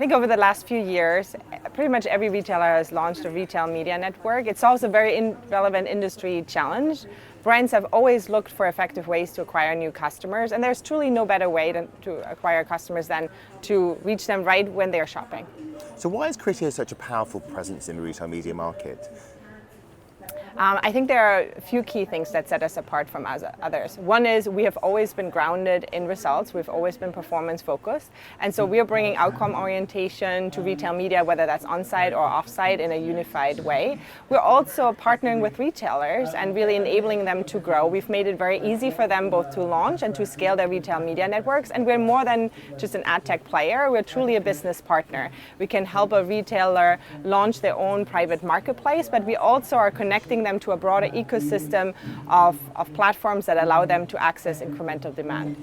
think over the last few years, pretty much every retailer has launched a retail media network. It solves a very relevant industry challenge. Brands have always looked for effective ways to acquire new customers, and there's truly no better way to acquire customers than to reach them right when they're shopping. So why is Criteo such a powerful presence in the retail media market? I think there are a few key things that set us apart from others. One is we have always been grounded in results. We've always been performance focused. And so we are bringing outcome orientation to retail media, whether that's on-site or off-site, in a unified way. We're also partnering with retailers and really enabling them to grow. We've made it very easy for them both to launch and to scale their retail media networks. And we're more than just an ad tech player. We're truly a business partner. We can help a retailer launch their own private marketplace, but we also are connecting them to a broader ecosystem of platforms that allow them to access incremental demand.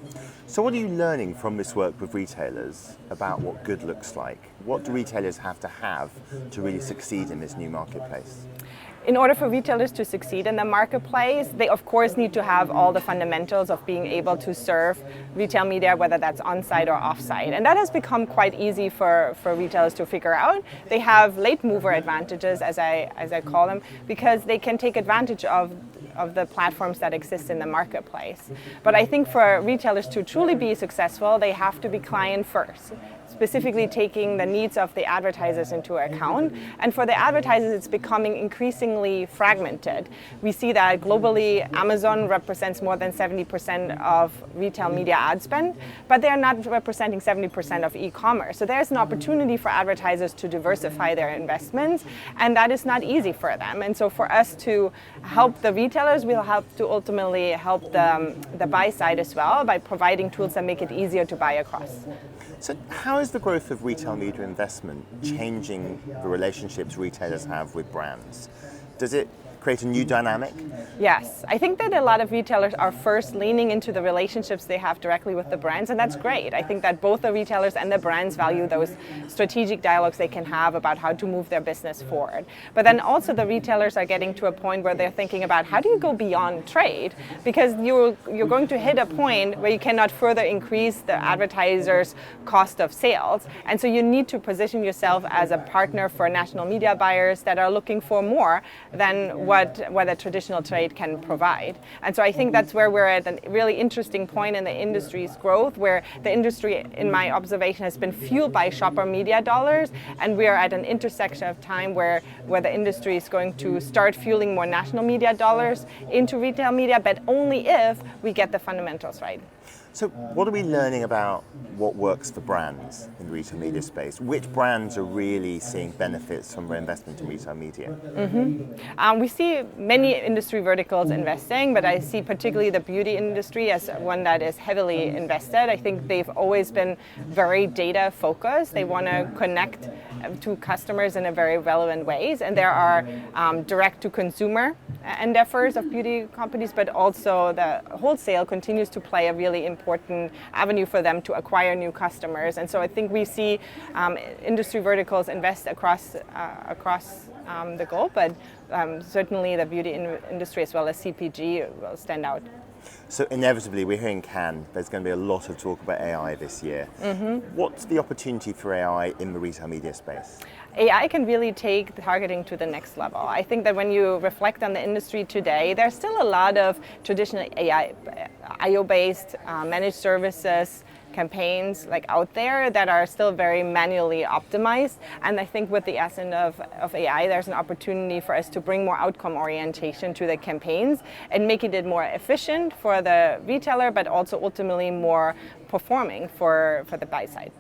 So what are you learning from this work with retailers about what good looks like? What do retailers have to really succeed in this new marketplace? In order for retailers to succeed in the marketplace, they of course need to have all the fundamentals of being able to serve retail media, whether that's on-site or off-site. And that has become quite easy for retailers to figure out. They have late mover advantages, as I call them, because they can take advantage of the platforms that exist in the marketplace. But I think for retailers to truly be successful, they have to be client first, specifically taking the needs of the advertisers into account. And for the advertisers, it's becoming increasingly fragmented. We see that globally, Amazon represents more than 70% of retail media ad spend, but they're not representing 70% of e-commerce. So there's an opportunity for advertisers to diversify their investments, and that is not easy for them. And so for us to help the retailers, we'll help to ultimately help the buy side as well by providing tools that make it easier to buy across. So how is the growth of retail media investment changing the relationships retailers have with brands? Does it create a new dynamic? Yes, I think that a lot of retailers are first leaning into the relationships they have directly with the brands, and that's great. I think that both the retailers and the brands value those strategic dialogues they can have about how to move their business forward. But then also the retailers are getting to a point where they're thinking about how do you go beyond trade, because you're going to hit a point where you cannot further increase the advertiser's cost of sales, and so you need to position yourself as a partner for national media buyers that are looking for more than what a traditional trade can provide. And so I think that's where we're at a really interesting point in the industry's growth, where the industry, in my observation, has been fueled by shopper media dollars, and we are at an intersection of time where the industry is going to start fueling more national media dollars into retail media, but only if we get the fundamentals right. So what are we learning about what works for brands in the retail media space? Which brands are really seeing benefits from their investment in retail media? We see many industry verticals investing, but I see particularly the beauty industry as one that is heavily invested. I think they've always been very data focused. They want to connect to customers in a very relevant ways, and there are direct to consumer endeavors of beauty companies, but also the wholesale continues to play a really important avenue for them to acquire new customers. And so I think we see industry verticals invest across the globe, but certainly the beauty industry as well as CPG will stand out. So inevitably, we're here in Cannes, there's going to be a lot of talk about AI this year. What's the opportunity for AI in the retail media space? AI can really take targeting to the next level. I think that when you reflect on the industry today, there's still a lot of traditional AI, IO-based managed services, campaigns like out there that are still very manually optimized. And I think with the ascent of AI, there's an opportunity for us to bring more outcome orientation to the campaigns and making it more efficient for the retailer, but also ultimately more performing for the buy side.